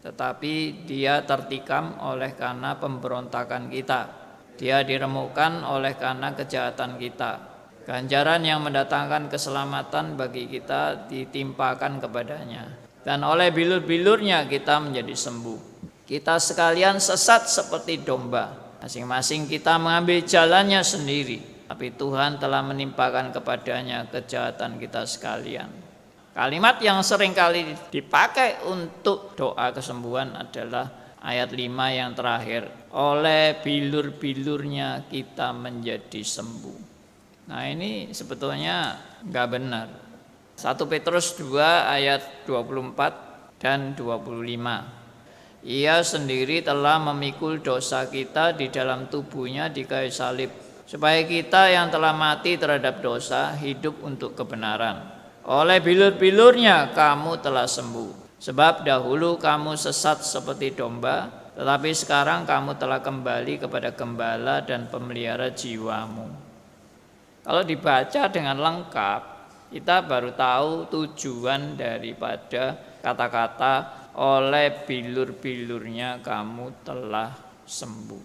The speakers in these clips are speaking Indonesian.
tetapi dia tertikam oleh karena pemberontakan kita. Dia diremukkan oleh karena kejahatan kita. Ganjaran yang mendatangkan keselamatan bagi kita ditimpakan kepadanya. Dan oleh bilur-bilurnya kita menjadi sembuh. Kita sekalian sesat seperti domba. Masing-masing kita mengambil jalannya sendiri. Tapi Tuhan telah menimpakan kepadanya kejahatan kita sekalian. Kalimat yang sering kali dipakai untuk doa kesembuhan adalah ayat 5 yang terakhir. Oleh bilur-bilurnya kita menjadi sembuh. Nah ini sebetulnya enggak benar. 1 Petrus 2 ayat 24 dan 25. Ia sendiri telah memikul dosa kita di dalam tubuhnya di kayu salib, supaya kita yang telah mati terhadap dosa hidup untuk kebenaran. Oleh bilur-bilurnya kamu telah sembuh. Sebab dahulu kamu sesat seperti domba, tetapi sekarang kamu telah kembali kepada gembala dan pemelihara jiwamu. Kalau dibaca dengan lengkap, kita baru tahu tujuan daripada kata-kata oleh bilur-bilurnya kamu telah sembuh.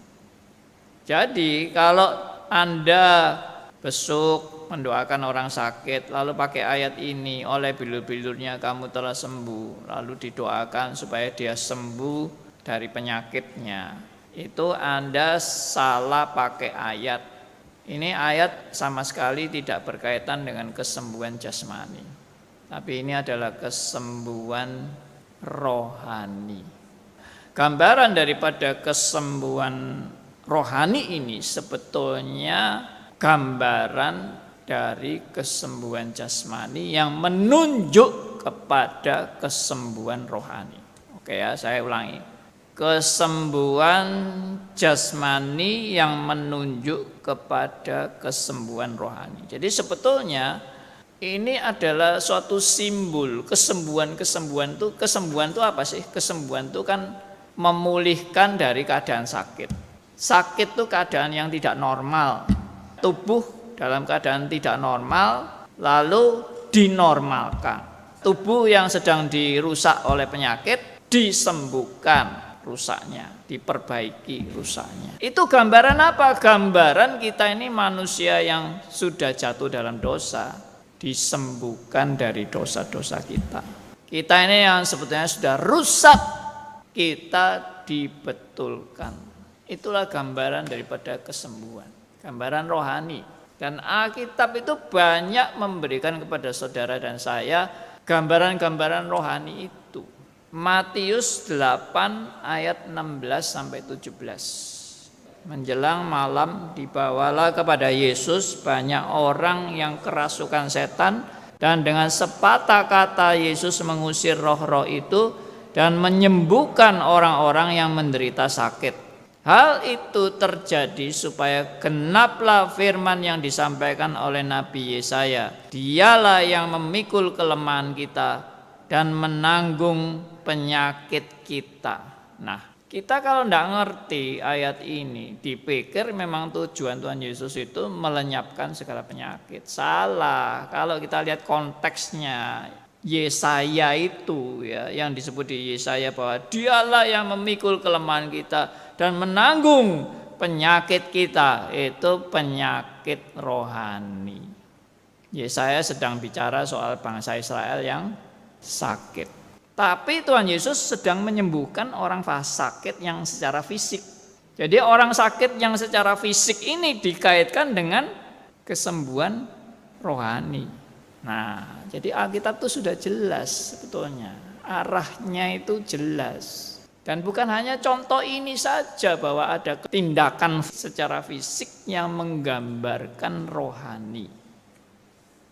Jadi kalau Anda besuk, mendoakan orang sakit, lalu pakai ayat ini, oleh bilur-bilurnya kamu telah sembuh, lalu didoakan supaya dia sembuh dari penyakitnya, itu Anda salah pakai ayat. Ini ayat sama sekali tidak berkaitan dengan kesembuhan jasmani, tapi ini adalah kesembuhan rohani. Gambaran daripada kesembuhan rohani ini sebetulnya gambaran dari kesembuhan jasmani yang menunjuk kepada kesembuhan rohani. Oke ya, saya ulangi. Kesembuhan jasmani yang menunjuk kepada kesembuhan rohani. Jadi sebetulnya ini adalah suatu simbol kesembuhan itu apa sih? Kesembuhan itu kan memulihkan dari keadaan sakit. Sakit itu keadaan yang tidak normal. Tubuh dalam keadaan tidak normal lalu dinormalkan. Tubuh yang sedang dirusak oleh penyakit disembuhkan rusaknya, diperbaiki rusaknya. Itu gambaran apa? Gambaran kita ini manusia yang sudah jatuh dalam dosa, disembuhkan dari dosa-dosa kita. Kita ini yang sebetulnya sudah rusak, kita dibetulkan. Itulah gambaran daripada kesembuhan, gambaran rohani. Dan Alkitab itu banyak memberikan kepada saudara dan saya gambaran-gambaran rohani itu. Matius 8 ayat 16 sampai 17. Menjelang malam dibawalah kepada Yesus banyak orang yang kerasukan setan, dan dengan sepatah kata Yesus mengusir roh-roh itu dan menyembuhkan orang-orang yang menderita sakit. Hal itu terjadi supaya genaplah firman yang disampaikan oleh Nabi Yesaya. Dialah yang memikul kelemahan kita dan menanggung penyakit kita. Nah, kita kalau tidak ngerti ayat ini, dipikir memang tujuan Tuhan Yesus itu melenyapkan segala penyakit. Salah. Kalau kita lihat konteksnya, Yesaya itu ya, yang disebut di Yesaya bahwa dialah yang memikul kelemahan kita dan menanggung penyakit kita, itu penyakit rohani. Yesaya sedang bicara soal bangsa Israel yang sakit. Tapi Tuhan Yesus sedang menyembuhkan orang sakit yang secara fisik. Jadi orang sakit yang secara fisik ini dikaitkan dengan kesembuhan rohani. Nah, jadi Alkitab itu sudah jelas sebetulnya. Arahnya itu jelas. Dan bukan hanya contoh ini saja bahwa ada tindakan secara fisik yang menggambarkan rohani.